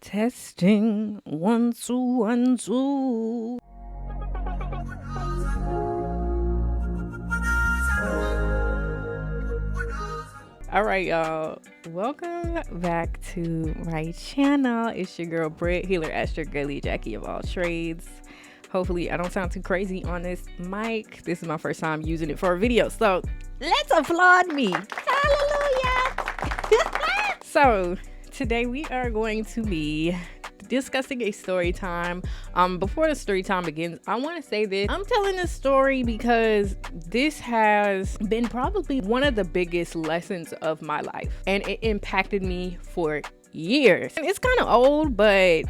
Testing 1 2 1 2. All right, y'all. Welcome back to my channel. It's your girl Britt, healer, astro girly, Jackie of all trades. Hopefully, I don't sound too crazy on this mic. This is my first time using it for a video, so let's applaud me. Hallelujah. So today we are going to be discussing a story time. Before the story time begins, I want to say this. I'm telling this story because this has been probably one of the biggest lessons of my life, and it impacted me for years. And it's kind of old, but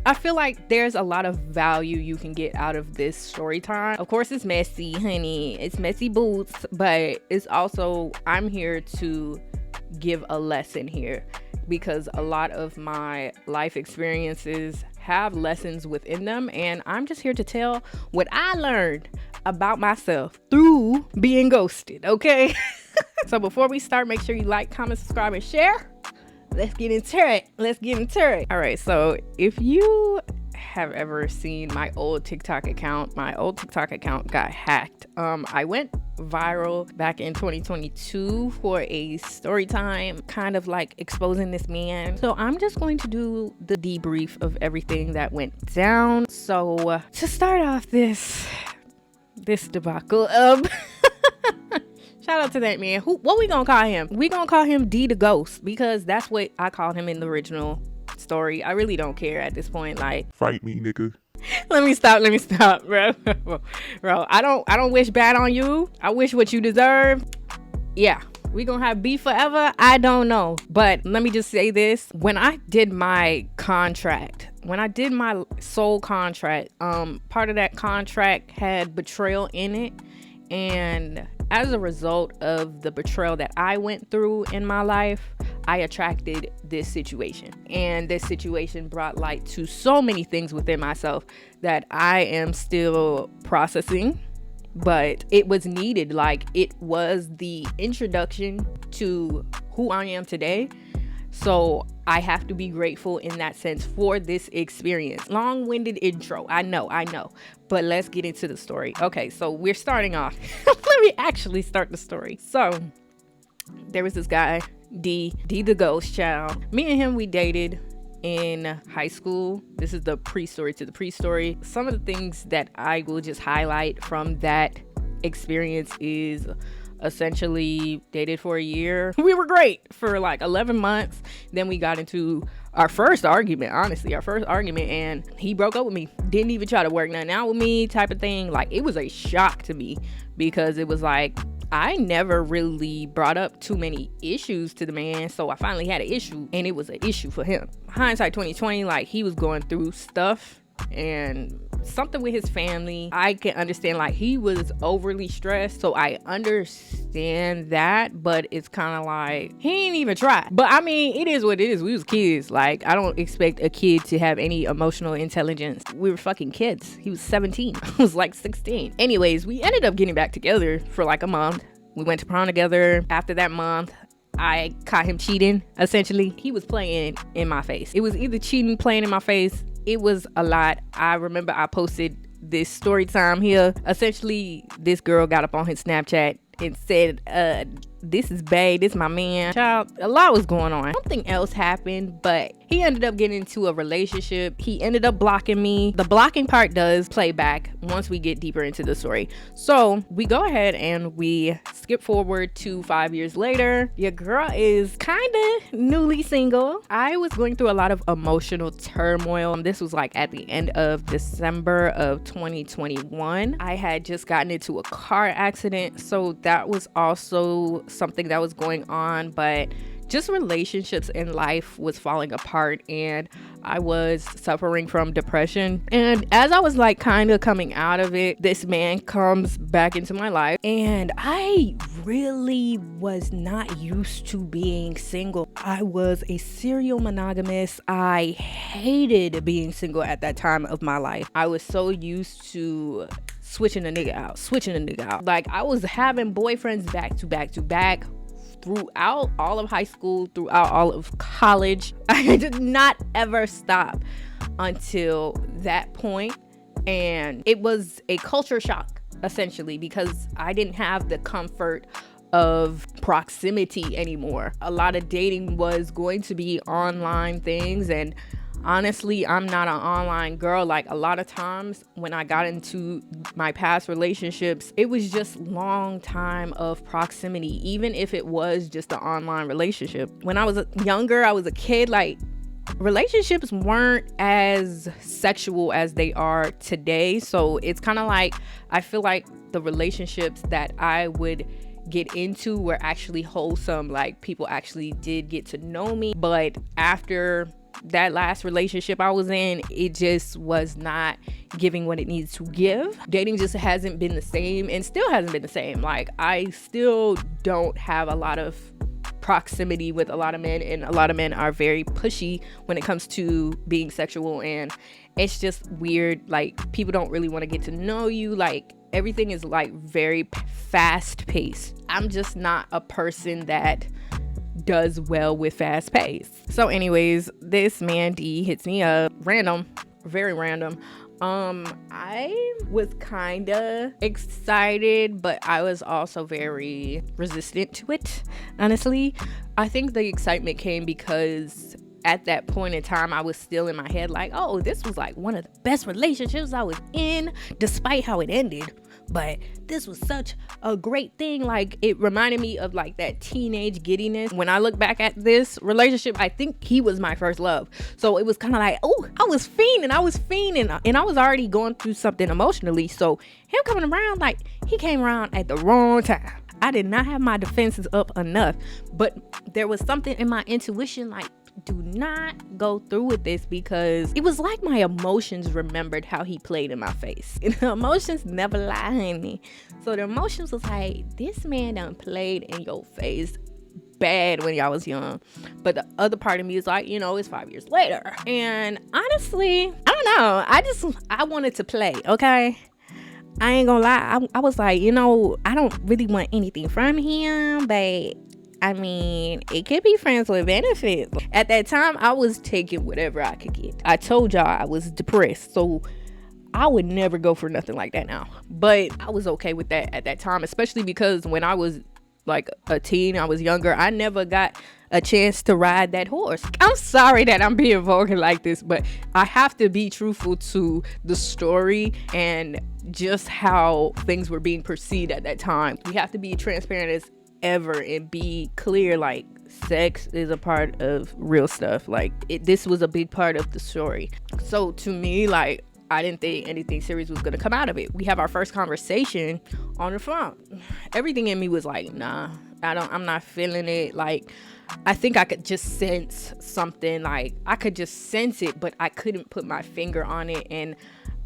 I feel like there's a lot of value you can get out of this story time. Of course, it's messy, honey. It's messy boots, but it's also, I'm here to give a lesson here, because a lot of my life experiences have lessons within them, and I'm just here to tell what I learned about myself through being ghosted, okay? So before we start, make sure you like, comment, subscribe, and share. Let's get into it. All right, so if you have ever seen my old TikTok account got hacked. I went viral back in 2022 for a story time, kind of like exposing this man. So I'm just going to do the debrief of everything that went down. So to start off this debacle, shout out to that man. What we gonna call him? We gonna call him D the Ghost, because that's what I called him in the original story. I really don't care at this point. Like, fight me, nigga. Let me stop, bro. Bro, I don't wish bad on you. I wish what you deserve. Yeah, we gonna have beef forever. I don't know, but let me just say this: when I did my soul contract, part of that contract had betrayal in it, and as a result of the betrayal that I went through in my life, I attracted this situation. And this situation brought light to so many things within myself that I am still processing, but it was needed. Like, it was the introduction to who I am today. So I have to be grateful in that sense for this experience. Long-winded intro, I know, but let's get into the story. Okay, so we're starting off. Let me actually start the story. So there was this guy, D the Ghost, child. Me and him, we dated in high school. This is the pre-story to the pre-story. Some of the things that I will just highlight from that experience is essentially dated for a year. We were great for like 11 months. Then we got into our first argument, and he broke up with me. Didn't even try to work nothing out with me, type of thing. Like, it was a shock to me, because it was like, I never really brought up too many issues to the man, so I finally had an issue, and it was an issue for him. Hindsight 2020, like, he was going through stuff and something with his family. I can understand, like, he was overly stressed, so I understand that, but it's kind of like, he ain't even try. But I mean, it is what it is. We was kids. Like, I don't expect a kid to have any emotional intelligence. We were fucking kids. He was 17. I was like 16. Anyways, we ended up getting back together for like a month. We went to prom together. After that month, I caught him cheating, essentially. He was playing in my face. It was either cheating, playing in my face. It was a lot. I remember I posted this story time here. Essentially, this girl got up on his Snapchat and said, this is bae, this my man. Child, a lot was going on. Something else happened, but he ended up getting into a relationship. He ended up blocking me. The blocking part does play back once we get deeper into the story. So we go ahead and we skip forward to 5 years later. Your girl is kind of newly single. I was going through a lot of emotional turmoil. This was like at the end of December of 2021. I had just gotten into a car accident, so that was also something that was going on, but just relationships in life was falling apart, and I was suffering from depression. And as I was like kind of coming out of it, this man comes back into my life, and I really was not used to being single. I was a serial monogamous. I hated being single at that time of my life. I was so used to switching a nigga out. Like, I was having boyfriends back to back to back throughout all of high school, throughout all of college. I did not ever stop until that point. And it was a culture shock, essentially, because I didn't have the comfort of proximity anymore. A lot of dating was going to be online things, and honestly, I'm not an online girl. Like, a lot of times when I got into my past relationships, it was just long time of proximity, even if it was just an online relationship. When I was younger, I was a kid, like, relationships weren't as sexual as they are today. So it's kind of like, I feel like the relationships that I would get into were actually wholesome. Like, people actually did get to know me. But after that last relationship I was in, it just was not giving what it needs to give. Dating just hasn't been the same, and still hasn't been the same. Like, I still don't have a lot of proximity with a lot of men, and a lot of men are very pushy when it comes to being sexual, and it's just weird. Like, people don't really want to get to know you. Like, everything is like very fast paced. I'm just not a person that does well with fast pace. So anyways, this man D hits me up, very random. I was kind of excited, but I was also very resistant to it, honestly. I think the excitement came because at that point in time, I was still in my head like, oh, this was like one of the best relationships I was in, despite how it ended. But this was such a great thing. Like, it reminded me of like that teenage giddiness. When I look back at this relationship, I think he was my first love. So it was kind of like, oh, I was fiending, and I was already going through something emotionally. So him coming around, like, he came around at the wrong time. I did not have my defenses up enough, but there was something in my intuition like, do not go through with this, because it was like my emotions remembered how he played in my face. And the emotions never lie, honey. So the emotions was like, this man done played in your face bad when y'all was young. But the other part of me is like, it's 5 years later. And honestly, I don't know. I wanted to play, okay? I ain't gonna lie. I was like, I don't really want anything from him, but I mean, it could be friends with benefits. At that time, I was taking whatever I could get. I told y'all I was depressed, so I would never go for nothing like that now. But I was okay with that at that time, especially because when I was like a teen, I was younger, I never got a chance to ride that horse. I'm sorry that I'm being vulgar like this, but I have to be truthful to the story and just how things were being perceived at that time. We have to be transparent as ever and be clear, like, sex is a part of real stuff. Like, this was a big part of the story. So to me, like, I didn't think anything serious was gonna come out of it. We have our first conversation on the phone. Everything in me was like, nah, I'm not feeling it. Like, I think I could just sense something. Like, I could just sense it, but I couldn't put my finger on it. And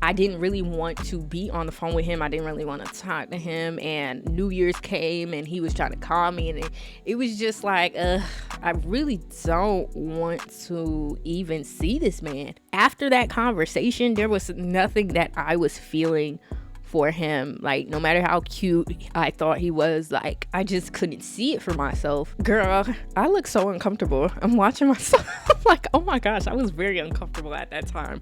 I didn't really want to be on the phone with him. I didn't really want to talk to him. And New Year's came and he was trying to call me. And it was just like, I really don't want to even see this man. After that conversation, there was nothing that I was feeling for him. Like, no matter how cute I thought he was, like, I just couldn't see it for myself. Girl, I look so uncomfortable. I'm watching myself. Like, oh my gosh, I was very uncomfortable at that time.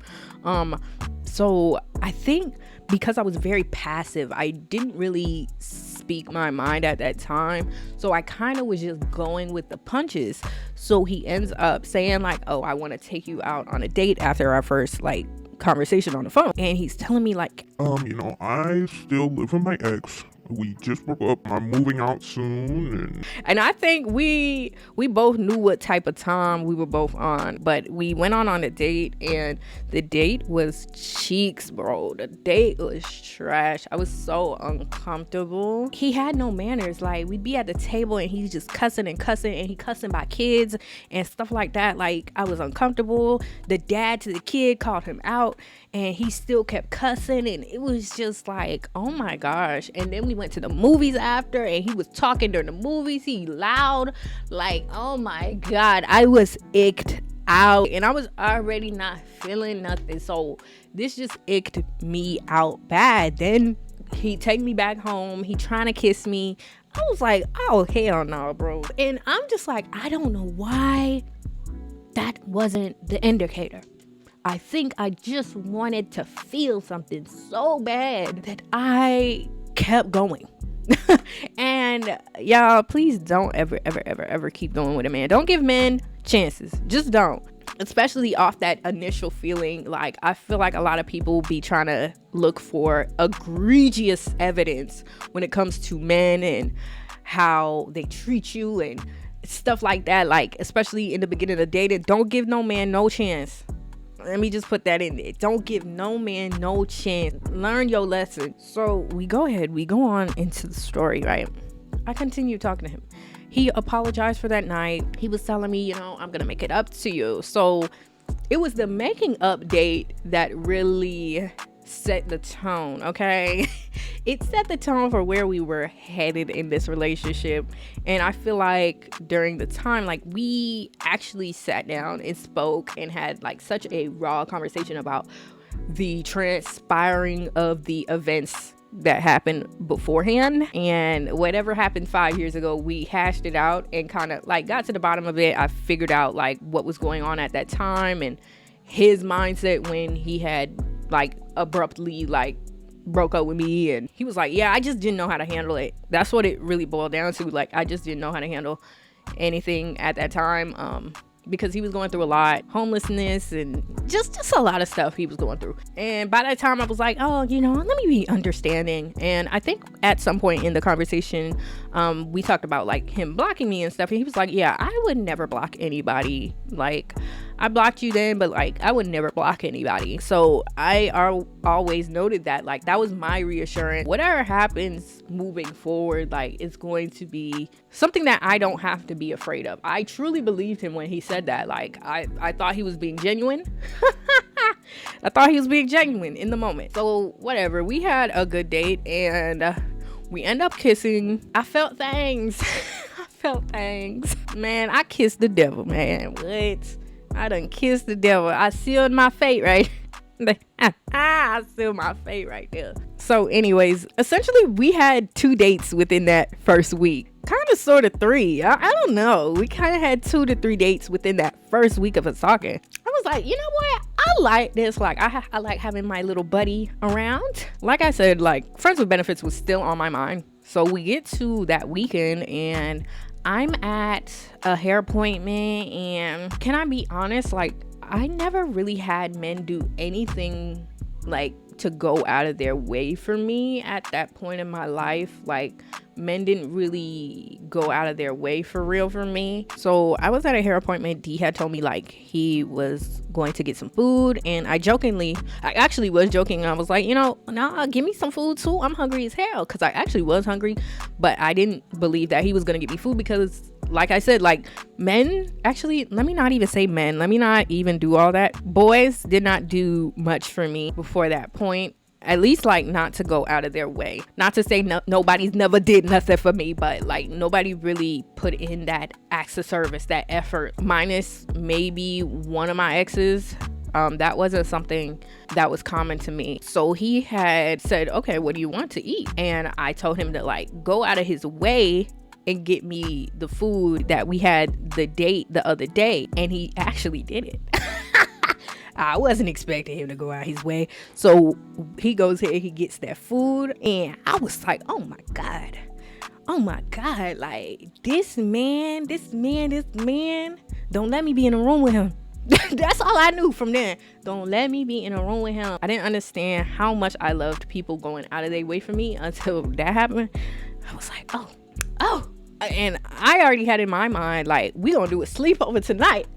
So I think because I was very passive, I didn't really speak my mind at that time. So I kind of was just going with the punches. So he ends up saying like, oh, I want to take you out on a date after our first like conversation on the phone. And he's telling me like, I still live with my ex. We just broke up. I'm moving out soon. And I think we both knew what type of time we were both on. But we went on a date, and the date was cheeks, bro. The date was trash. I was so uncomfortable. He had no manners. Like, we'd be at the table, and he's just cussing, and he cussing by kids and stuff like that. Like, I was uncomfortable. The dad to the kid called him out, and he still kept cussing, and it was just like, oh my gosh. And then we went to the movies after, and he was talking during the movies. He loud, like, oh my god, I was icked out, and I was already not feeling nothing. So this just icked me out bad. Then he take me back home. He trying to kiss me. I was like, oh, hell no, bro. And I'm just like, I don't know why that wasn't the indicator. I think I just wanted to feel something so bad that I kept going. And y'all, please don't ever keep going with a man. Don't give men chances. Just don't. Especially off that initial feeling. Like, I feel like a lot of people be trying to look for egregious evidence when it comes to men and how they treat you and stuff like that. Like, especially in the beginning of dating, don't give no man no chance. Let me just put that in there. Don't give no man no chance. Learn your lesson. So we go on into the story, right? I continue talking to him. He apologized for that night. He was telling me, I'm going to make it up to you. So it was the making up date that really set the tone, okay? It set the tone for where we were headed in this relationship. And I feel like during the time, like, we actually sat down and spoke and had like such a raw conversation about the transpiring of the events that happened beforehand, and whatever happened 5 years ago, we hashed it out and kind of like got to the bottom of it. I figured out like what was going on at that time and his mindset when he had like abruptly like broke up with me. And he was like, yeah, I just didn't know how to handle it. That's what it really boiled down to. Like, I just didn't know how to handle anything at that time, because he was going through a lot, homelessness and just a lot of stuff he was going through. And by that time I was like, oh, let me be understanding. And I think at some point in the conversation, we talked about like him blocking me and stuff. And he was like, yeah, I would never block anybody. Like, I blocked you then, but like, I would never block anybody. So I always noted that, like, that was my reassurance. Whatever happens moving forward, like, it's going to be something that I don't have to be afraid of. I truly believed him when he said that. Like, I thought he was being genuine. I thought he was being genuine in the moment. So whatever, we had a good date and we end up kissing. I felt things. Man, I kissed the devil, man. What? I done kissed the devil. I sealed my fate, right? I sealed my fate right there. So anyways, essentially we had 2 dates within that first week. Kind of sort of 3. I don't know. We kind of had 2 to 3 dates within that first week of us talking. I was like, you know what? I like this. Like, I like having my little buddy around. Like I said, like, friends with benefits was still on my mind. So we get to that weekend and I'm at a hair appointment, and can I be honest, like, I never really had men do anything like to go out of their way for me at that point in my life. Like, men didn't really go out of their way for real for me. So I was at a hair appointment. D had told me like he was going to get some food, and I actually was joking. I was like, nah, give me some food too. I'm hungry as hell, because I actually was hungry, but I didn't believe that he was gonna get me food because, like I said, like, men, actually, let me not even say men. Let me not even do all that. Boys did not do much for me before that point. At least, like, not to go out of their way. Not to say nobody's never did nothing for me, but like, nobody really put in that acts of service, that effort, minus maybe one of my exes. That wasn't something that was common to me. So he had said, okay, what do you want to eat? And I told him to like go out of his way and get me the food that we had the date the other day. And he actually did it. I wasn't expecting him to go out his way. So he goes here, he gets that food, and I was like, oh my God, like, this man, don't let me be in a room with him. That's all I knew from then. Don't let me be in a room with him. I didn't understand how much I loved people going out of their way for me until that happened. I was like, oh. And I already had in my mind, like, we gonna do a sleepover tonight.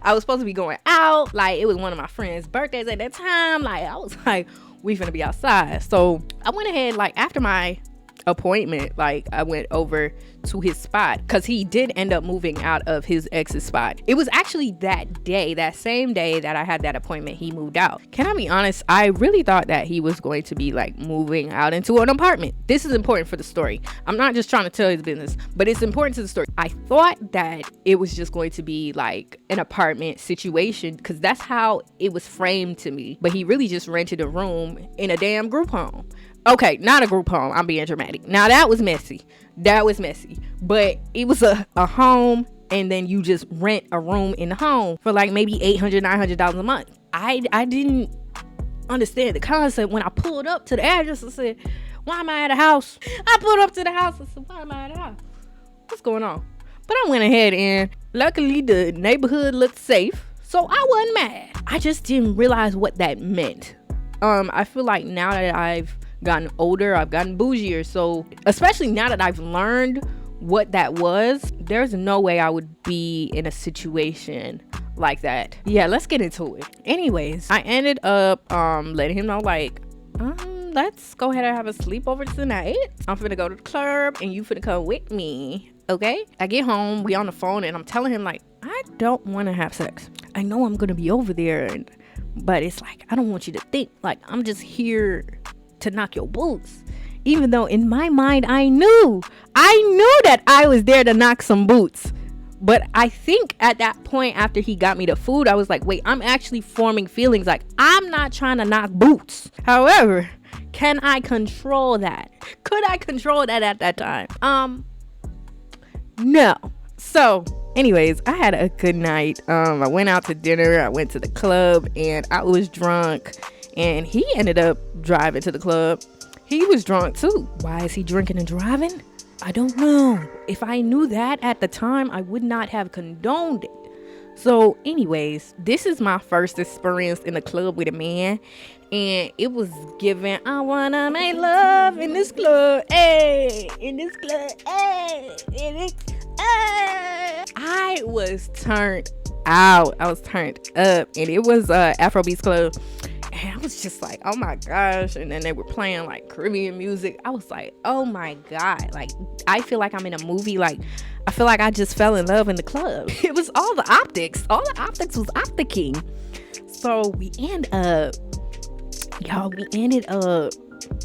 I was supposed to be going out. Like, it was one of my friends' birthdays at that time. Like, I was like, we finna be outside. So I went ahead, like, after my appointment, like, I went over to his spot, because he did end up moving out of his ex's spot. It was actually that same day that I had that appointment, he moved out. Can I be honest? I really thought that he was going to be like moving out into an apartment. This is important for the story. I'm not just trying to tell his business, but it's important to the story. I thought that it was just going to be like an apartment situation, because that's how it was framed to me. But he really just rented a room in a damn group home. Okay, not a group home. I'm being dramatic. Now that was messy. But it was a home, and then you just rent a room in the home for like maybe $800, $900 a month. I didn't understand the concept when I pulled up to the address. I said, why am I at a house? I pulled up to the house. I said, why am I at a house? What's going on? But I went ahead, and luckily the neighborhood looked safe, so I wasn't mad. I just didn't realize what that meant. I feel like now that I've gotten older, I've gotten bougier, so especially now that I've learned what that was, there's no way I would be in a situation like that. Yeah, let's get into it. Anyways, I ended up letting him know, like, let's go ahead and have a sleepover tonight. I'm finna go to the club and you finna come with me, okay? I get home, we on the phone, and I'm telling him, like, I don't want to have sex. I know I'm gonna be over there, but it's like, I don't want you to think like I'm just here to knock your boots. Even though in my mind, I knew that I was there to knock some boots. But I think at that point, after he got me the food, I was like, wait, I'm actually forming feelings. Like, I'm not trying to knock boots. However, can I control that? Could I control that at that time? No. So anyways, I had a good night. I went out to dinner. I went to the club, and I was drunk, and he ended up driving to the club. He was drunk too. Why is he drinking and driving? I don't know. If I knew that at the time, I would not have condoned it. So anyways, this is my first experience in the club with a man, and it was given, I wanna make love in this club, hey, in this club, hey, in this, hey. I was turned out. I was turned up, and it was Afrobeats club. And I was just like, oh my gosh. And then they were playing like Caribbean music. I was like, oh my God. Like, I feel like I'm in a movie. Like, I feel like I just fell in love in the club. It was all the optics. All the optics was opticking. So we ended up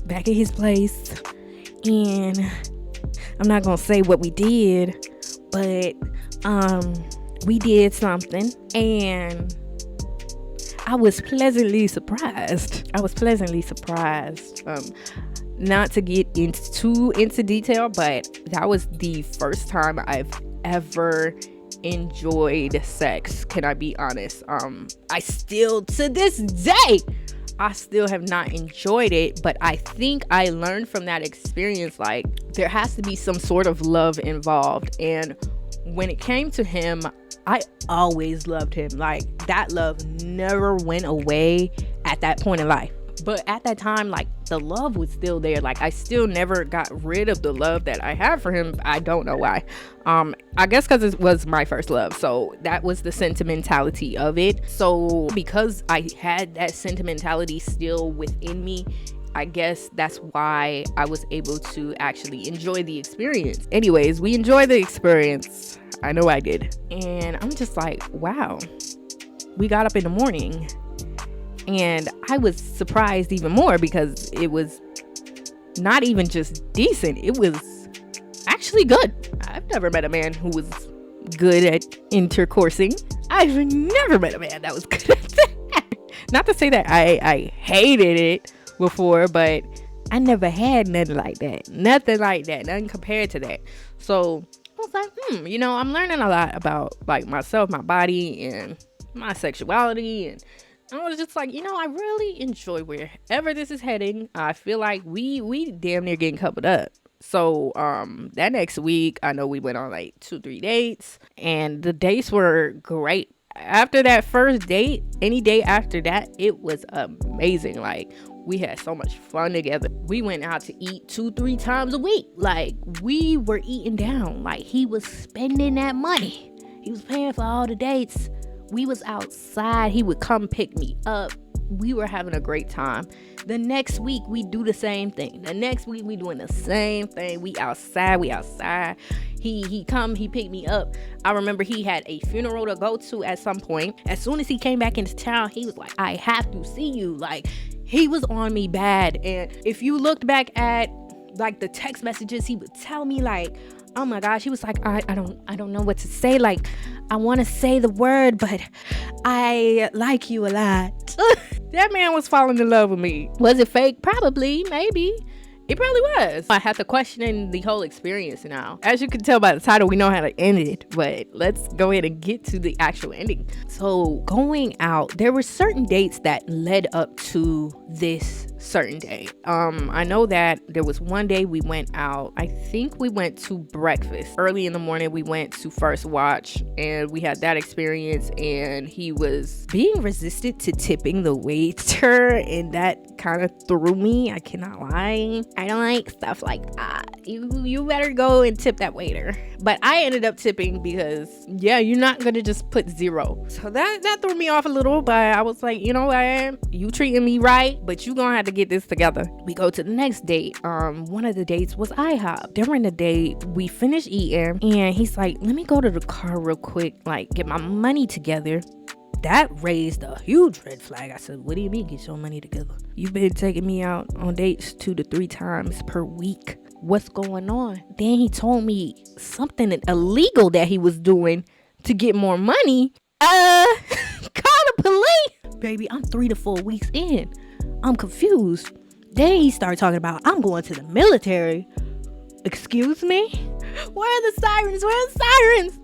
back at his place. And I'm not going to say what we did, but we did something. And I was pleasantly surprised. Not to get into detail, but that was the first time I've ever enjoyed sex. Can I be honest? I still, to this day, I still have not enjoyed it, but I think I learned from that experience, like, there has to be some sort of love involved. And when it came to him, I always loved him. Like, that love never went away at that point in life. But at that time, like, the love was still there. Like, I still never got rid of the love that I had for him. I don't know why. I guess because it was my first love. So that was the sentimentality of it. So because I had that sentimentality still within me, I guess that's why I was able to actually enjoy the experience. Anyways, we enjoyed the experience. I know I did. And I'm just like, wow. We got up in the morning, and I was surprised even more because it was not even just decent. It was actually good. I've never met a man who was good at intercoursing. I've never met a man that was good at that. Not to say that I hated it before, but I never had nothing like that. Nothing compared to that. So I was like, I'm learning a lot about, like, myself, my body, and my sexuality. And I was just like, I really enjoy wherever this is heading. I feel like we damn near getting coupled up. So that next week, I know we went on like 2-3 dates, and the dates were great. After that first date, any day after that, it was amazing. Like, we had so much fun together. We went out to eat 2-3 times a week. Like, we were eating down. Like, he was spending that money. He was paying for all the dates. We was outside. He would come pick me up. We were having a great time. The next week, we do the same thing. The next week, we doing the same thing. We outside. He come, he picked me up. I remember he had a funeral to go to at some point. As soon as he came back into town, he was like, I have to see you. Like, he was on me bad. And if you looked back at, like, the text messages, he would tell me, like, oh my gosh, he was like, I don't know what to say. Like, I want to say the word, but I like you a lot. That man was falling in love with me. Was it fake? Probably, maybe. It probably was. I have to question the whole experience now. As you can tell by the title, we know how to end it, but let's go ahead and get to the actual ending. So going out, there were certain dates that led up to this certain day. I know that there was one day we went out. I think we went to breakfast. Early in the morning, we went to First Watch and we had that experience, and he was being resistant to tipping the waiter, and that kind of threw me. I cannot lie. I don't like stuff like that. You better go and tip that waiter. But I ended up tipping because, yeah, you're not gonna just put 0. So that threw me off a little, but I was like, you know what? You treating me right, but you gonna have to get this together. We go to the next date. One of the dates was IHOP. During the date, we finished eating, and he's like, let me go to the car real quick, like get my money together. That raised a huge red flag. I said, what do you mean get your money together? You've been taking me out on dates 2 to 3 times per week. What's going on? Then he told me something illegal that he was doing to get more money. Call the police. Baby, I'm 3 to 4 weeks in. I'm confused. Then he started talking about, I'm going to the military. Excuse me? Where are the sirens? Where are the sirens?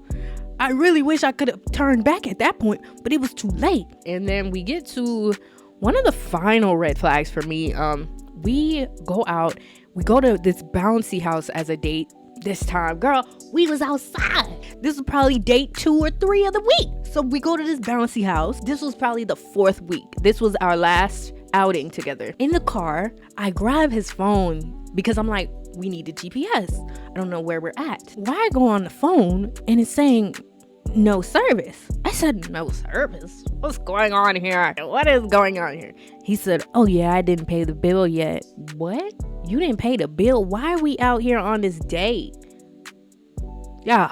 I really wish I could have turned back at that point, but it was too late. And then we get to one of the final red flags for me. We go out. We go to this bouncy house as a date. This time, girl, we was outside. This was probably date 2 or 3 of the week. So we go to this bouncy house. This was probably the 4th week. This was our last outing together. In the car, I grab his phone because I'm like, we need the GPS. I don't know where we're at. Why I go on the phone and it's saying no service. I said, no service? What's going on here? What is going on here? He said, oh yeah, I didn't pay the bill yet. What? You didn't pay the bill? Why are we out here on this date? Yeah.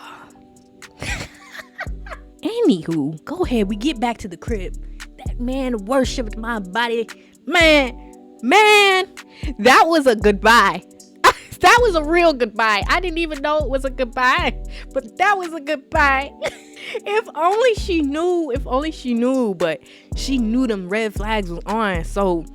Anywho, go ahead. We get back to the crib. That man worshipped my body. Man, that was a goodbye. That was a real goodbye. I didn't even know it was a goodbye, but that was a goodbye. If only she knew, but she knew them red flags was on. So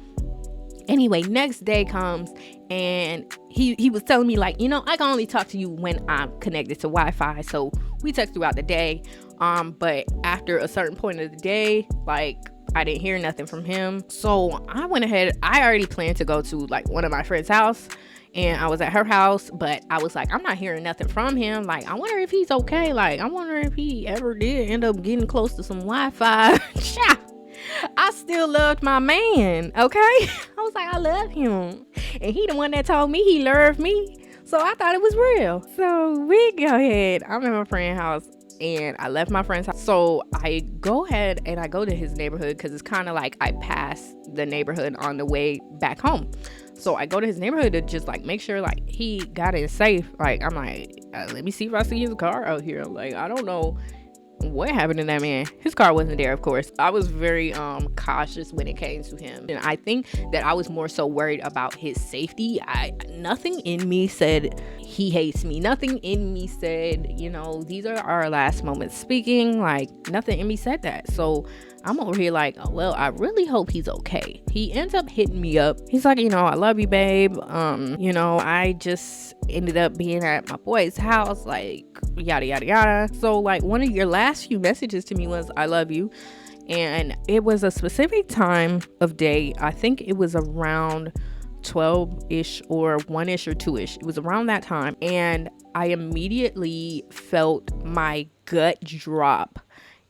anyway, next day comes and he was telling me like, I can only talk to you when I'm connected to Wi-Fi. So we text throughout the day. But after a certain point of the day, like, I didn't hear nothing from him. So I went ahead. I already planned to go to like one of my friend's house. And I was at her house, but I was like, I'm not hearing nothing from him. Like, I wonder if he's okay. Like, I wonder if he ever did end up getting close to some Wi-Fi. I still loved my man, okay? I was like, I love him. And he the one that told me he loved me. So I thought it was real. So we go ahead. I'm at my friend's house. And I left my friend's house. So I go ahead and I go to his neighborhood because it's kind of like I pass the neighborhood on the way back home. So I go to his neighborhood to just like make sure like he got in safe. Like, I'm like, let me see if I see his car out here. Like, I don't know what happened to that man. His car wasn't there, of course. I was very cautious when it came to him. And I think that I was more so worried about his safety. Nothing in me said he hates me. Nothing in me said, these are our last moments speaking. Like, nothing in me said that. So I'm over here like, oh, well, I really hope he's okay. He ends up hitting me up. He's like, I love you, babe. I just ended up being at my boy's house, like, yada, yada, yada. So, like, one of your last few messages to me was, I love you. And it was a specific time of day. I think it was around 12-ish or 1-ish or 2-ish. It was around that time. And I immediately felt my gut drop.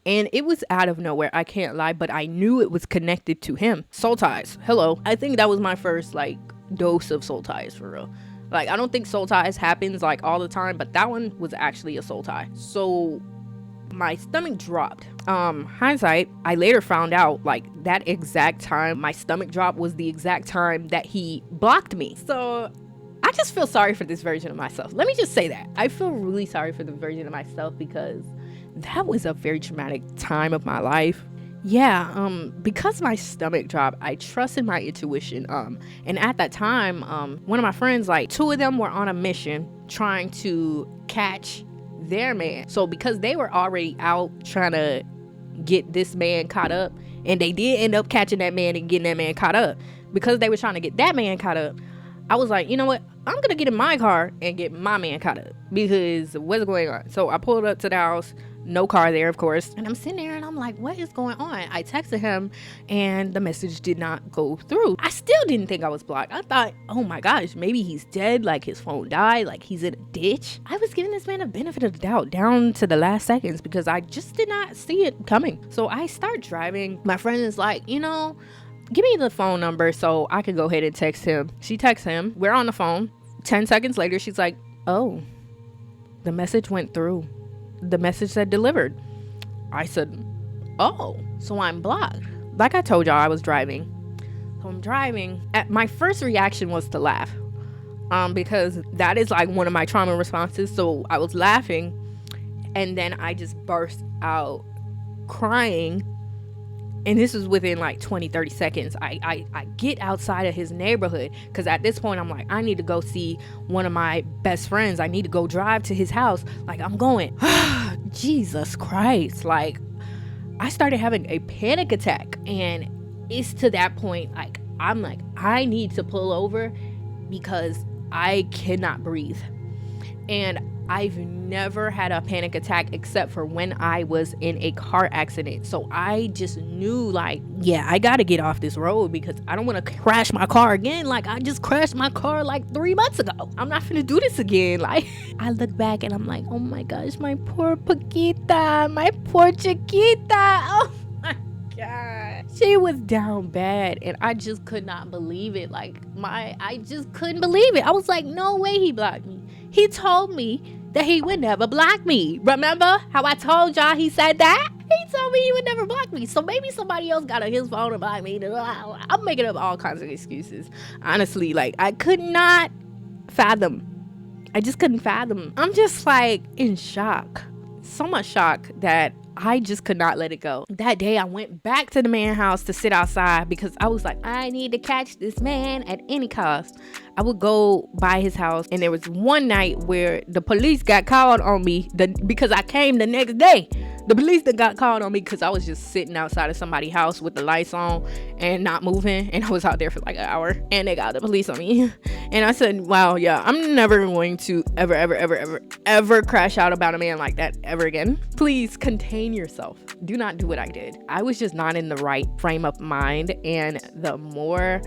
And it was out of nowhere. I can't lie, but I knew it was connected to him. Soul ties. Hello. I think that was my first like dose of soul ties for real. Like, I don't think soul ties happens like all the time, but that one was actually a soul tie. So my stomach dropped. Hindsight, I later found out like that exact time my stomach dropped was the exact time that he blocked me. So I just feel sorry for this version of myself. Let me just say that. I feel really sorry for the version of myself because that was a very traumatic time of my life. Yeah, because my stomach dropped, I trusted my intuition. And at that time, one of my friends, like 2 of them were on a mission trying to catch their man. So because they were already out trying to get this man caught up And they did end up catching that man and getting that man caught up. Because they were trying to get that man caught up, I was like, you know what? I'm going to get in my car and get my man caught up. Because what's going on? So I pulled up to the house. No car there, of course. And I'm sitting there and I'm like, what is going on? I texted him and the message did not go through. I still didn't think I was blocked. I thought, oh my gosh, maybe he's dead. Like his phone died. Like he's in a ditch. I was giving this man a benefit of the doubt down to the last seconds because I just did not see it coming. So I start driving. My friend is like, you know, give me the phone number so I can go ahead and text him. She texts him. We're on the phone. 10 seconds later, she's like, oh, the message went through. The message said delivered. I said, oh, so I'm blocked. Like I told y'all, I was driving. So I'm driving. My first reaction was to laugh. Because that is like one of my trauma responses. So I was laughing. And then I just burst out crying. And this was within like 20-30 seconds. I get outside of his neighborhood because at this point I'm like, I need to go see one of my best friends. I need to go drive to his house. Like I'm going, Jesus Christ. Like I started having a panic attack. And it's to that point, like, I'm like, I need to pull over because I cannot breathe. And I've never had a panic attack except for when I was in a car accident. So I just knew like, yeah, I got to get off this road because I don't want to crash my car again. Like I just crashed my car like 3 months ago. I'm not finna do this again. Like I look back and I'm like, oh my gosh, my poor Paquita, my poor Chiquita. Oh my God. She was down bad and I just could not believe it. Like I just couldn't believe it. I was like, no way he blocked me. He told me that he would never block me. Remember how I told y'all he said that? He told me he would never block me. So maybe somebody else got on his phone and blocked me. I'm making up all kinds of excuses. Honestly, like I could not fathom. I just couldn't fathom. I'm just like in shock. So much shock that I just could not let it go. That day I went back to the man's house to sit outside because I was like, I need to catch this man at any cost. I would go by his house and there was one night where the police got called on me because I came the next day. The police that got called on me because I was just sitting outside of somebody's house with the lights on and not moving. And I was out there for like an hour and they got the police on me. And I said, wow, yeah, I'm never going to ever crash out about a man like that ever again. Please contain yourself. Do not do what I did. I was just not in the right frame of mind. And the more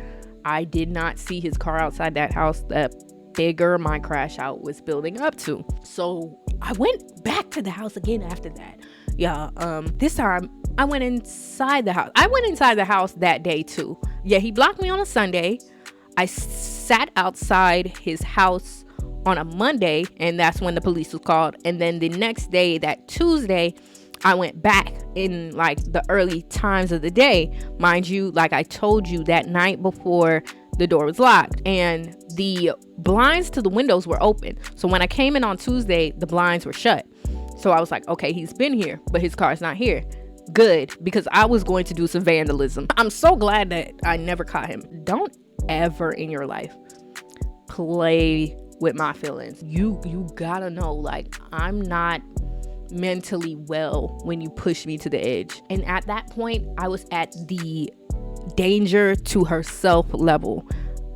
I did not see his car outside that house, the bigger my crash out was building up to. So I went back to the house again after that. Yeah, this time I went inside the house. I went inside the house that day too. Yeah, he blocked me on a Sunday. I sat outside his house on a Monday, and that's when the police was called. And then the next day, that Tuesday, I went back in like the early times of the day. Mind you, like I told you, that night before the door was locked and the blinds to the windows were open. So when I came in on Tuesday, the blinds were shut. So I was like, okay, he's been here, but his car's not here. Good, because I was going to do some vandalism. I'm so glad that I never caught him. Don't ever in your life play with my feelings. You gotta know, like, I'm not mentally well when you push me to the edge. And at that point, I was at the danger to herself level.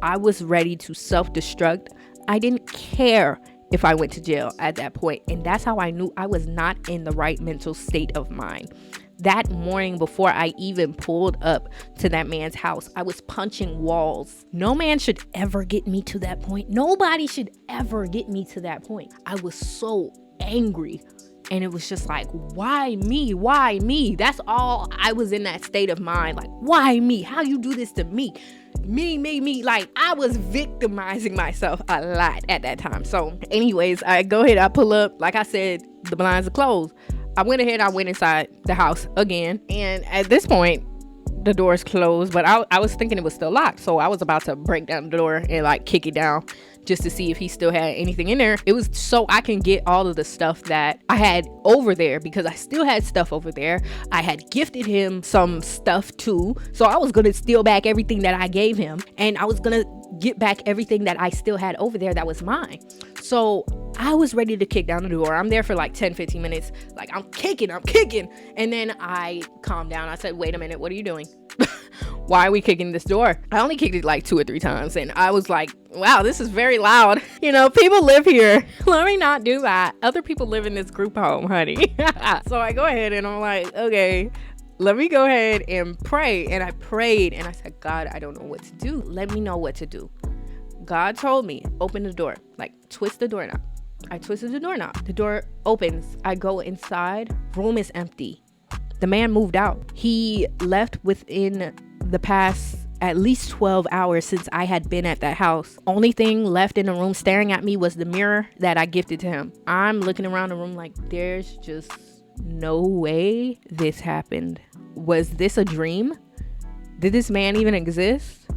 I was ready to self-destruct. I didn't care if I went to jail at that point. And that's how I knew I was not in the right mental state of mind. That morning before I even pulled up to that man's house, I was punching walls. No man should ever get me to that point. Nobody should ever get me to that point. I was so angry. And it was just like, why me? Why me? That's all I was in that state of mind. Like, why me? How you do this to me? Me. Like, I was victimizing myself a lot at that time. So anyways, I go ahead, I pull up. Like I said, the blinds are closed. I went inside the house again. And at this point, the door's closed, but I was thinking it was still locked. So I was about to break down the door and like kick it down just to see if he still had anything in there. It was so I can get all of the stuff that I had over there, because I still had stuff over there. I had gifted him some stuff too. So I was going to steal back everything that I gave him, and I was going to get back everything that I still had over there that was mine. So I was ready to kick down the door. I'm there for like 10-15 minutes. Like, I'm kicking. And then I calmed down. I said, wait a minute, what are you doing? Why are we kicking this door? I only kicked it like 2 or 3 times, and I was like, wow, this is very loud. People live here. Let me not do that. Other people live in this group home, honey. So I go ahead and I'm like, okay, let me go ahead and pray. And I prayed and I said, God, I don't know what to do. Let me know what to do. God told me, open the door, like twist the doorknob. I twisted the doorknob. The door opens. I go inside. Room is empty. The man moved out. He left within the past at least 12 hours since I had been at that house. Only thing left in the room staring at me was the mirror that I gifted to him. I'm looking around the room like, there's just no way this happened. Was this a dream? Did this man even exist?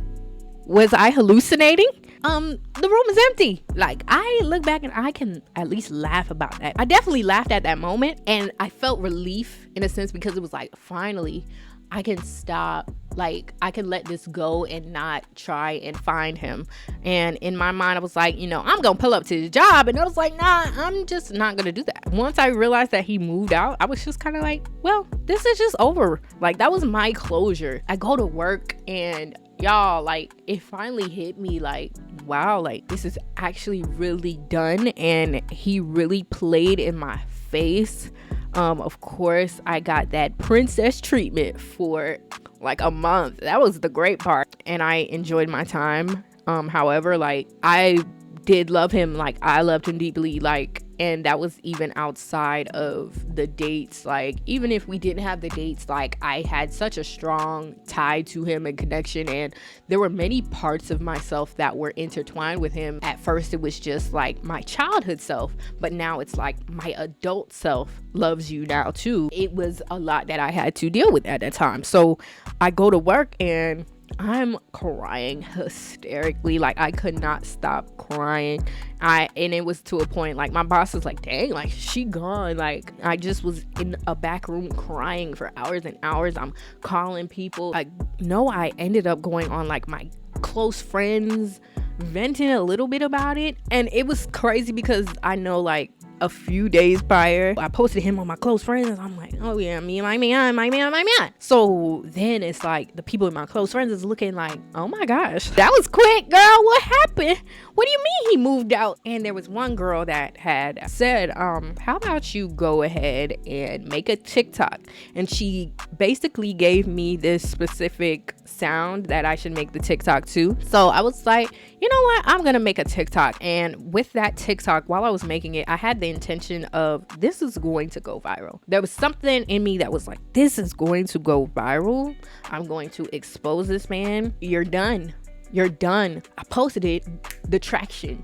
Was I hallucinating? The room is empty. Like, I look back and I can at least laugh about that. I definitely laughed at that moment, and I felt relief in a sense because it was like, finally, I can stop. Like, I can let this go and not try and find him. And in my mind, I was like, I'm gonna pull up to his job. And I was like, nah, I'm just not gonna do that. Once I realized that he moved out, I was just kind of like, well, this is just over. Like, that was my closure. I go to work and y'all, like, it finally hit me like, wow, like, this is actually really done. And he really played in my face. Of course, I got that princess treatment for like a month. That was the great part. And I enjoyed my time. However, like, I did love him. Like, I loved him deeply. Like, and that was even outside of the dates. Like, even if we didn't have the dates, like, I had such a strong tie to him and connection. And there were many parts of myself that were intertwined with him. At first, it was just like my childhood self, but now it's like my adult self loves you now too. It was a lot that I had to deal with at that time. So I go to work and I'm crying hysterically. Like, I could not stop crying. And it was to a point, like, my boss was like, dang, like, she gone. Like, I just was in a back room crying for hours and hours. I'm calling people. Like, no, I ended up going on like my close friends, venting a little bit about it. And it was crazy because I know, like, a few days prior, I posted him on my close friends. I'm like, oh yeah, me and my man. So then it's like the people in my close friends is looking like, oh my gosh, that was quick, girl. What happened? What do you mean he moved out? And there was one girl that had said, how about you go ahead and make a TikTok? And she basically gave me this specific sound that I should make the TikTok to. So I was like, you know what? I'm gonna make a TikTok. And with that TikTok, while I was making it, I had the intention of, this is going to go viral. There was something in me that was like, this is going to go viral. I'm going to expose this man. You're done. I posted it. The traction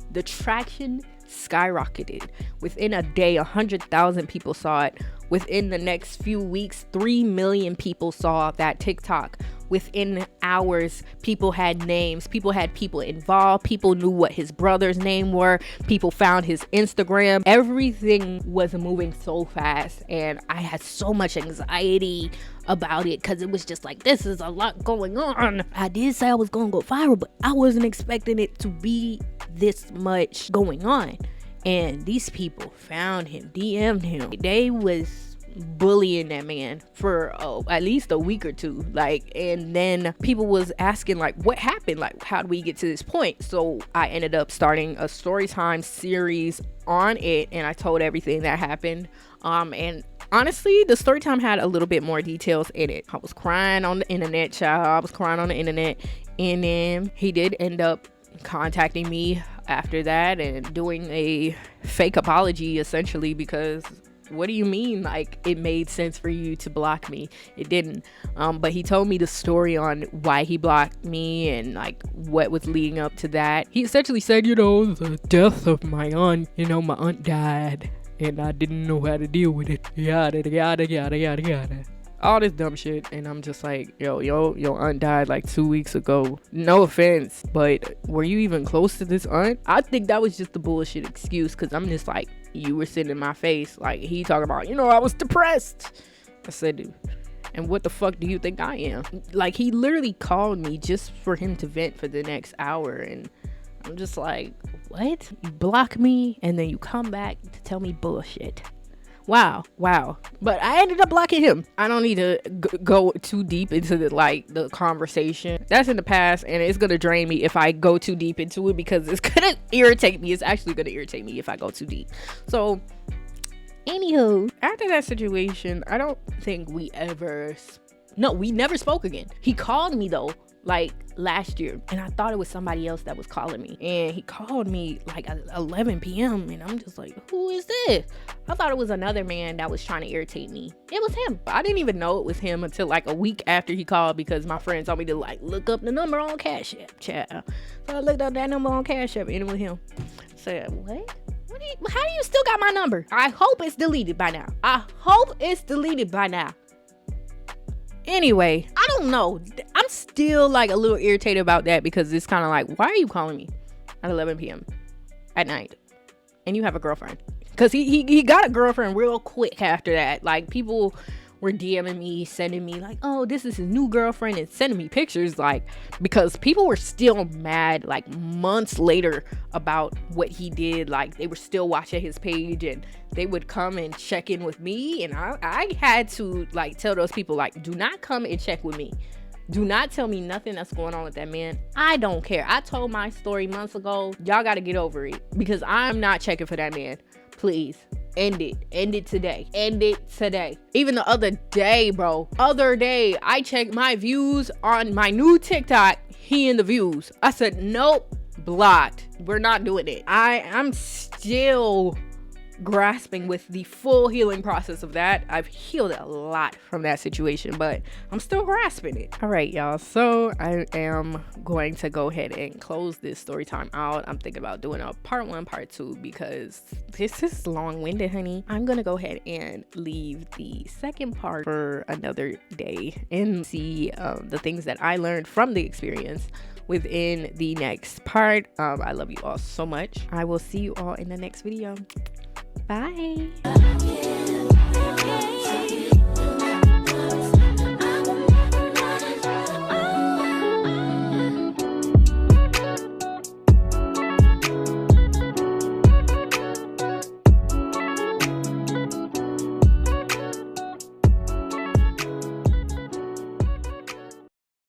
skyrocketed. Within a day, 100,000 people saw it. Within the next few weeks, 3 million people saw that TikTok. Within hours, people had names. People had people involved. People knew what his brother's name were. People found his Instagram. Everything was moving so fast. And I had so much anxiety about it because it was just like, this is a lot going on. I did say I was going to go viral, but I wasn't expecting it to be this much going on. And these people found him, DM'd him. They was bullying that man for at least a week or two. Like, and then people was asking like, what happened? Like, how do we get to this point? So I ended up starting a Storytime series on it, and I told everything that happened. And honestly, the Storytime had a little bit more details in it. I was crying on the internet, child. I was crying on the internet. And then he did end up contacting me after that and doing a fake apology, essentially, because what do you mean, like, it made sense for you to block me? It didn't. But he told me the story on why he blocked me and like what was leading up to that. He essentially said, the death of my aunt, my aunt died and I didn't know how to deal with it, yada yada yada yada yada, all this dumb shit. And I'm just like, your aunt died like 2 weeks ago. No offense, but were you even close to this aunt? I think that was just a bullshit excuse, because I'm just like, you were sitting in my face. Like, he talking about, I was depressed. I said, dude, and what the fuck do you think I am? Like, he literally called me just for him to vent for the next hour. And I'm just like, what? You block me and then you come back to tell me bullshit. Wow. But I ended up blocking him. I don't need to go too deep into the conversation. That's in the past, and it's gonna drain me if I go too deep into it, because it's gonna irritate me. It's actually gonna irritate me if I go too deep. So anywho, after that situation, I don't think we never spoke again. He called me though, like last year, and I thought it was somebody else that was calling me, and he called me like at 11 p.m. and I'm just like, who is this? I thought it was another man that was trying to irritate me. It was him. I didn't even know it was him until like a week after he called, because my friend told me to like look up the number on Cash App, child. So I looked up that number on Cash App, and it was him. I said, what? How do you still got my number? I hope it's deleted by now. Anyway, I don't know. I'm still like a little irritated about that, because it's kind of like, why are you calling me at 11 p.m. at night and you have a girlfriend? Because he got a girlfriend real quick after that. Like, people were DMing me, sending me like, oh, this is his new girlfriend, and sending me pictures, like, because people were still mad like months later about what he did. Like, they were still watching his page, and they would come and check in with me, and I had to like tell those people, like, do not come and check with me. Do not tell me nothing that's going on with that man. I don't care. I told my story months ago. Y'all got to get over it, because I'm not checking for that man. Please. End it today. Even the other day, I checked my views on my new TikTok. He in the views. I said, nope, blocked. We're not doing it. I'm still grasping with the full healing process of that. I've healed a lot from that situation, but I'm still grasping it. All right, y'all. So I am going to go ahead and close this story time out. I'm thinking about doing a part 1, part 2, because this is long-winded, honey. I'm gonna go ahead and leave the second part for another day and see the things that I learned from the experience within the next part. I love you all so much. I will see you all in the next video. Bye.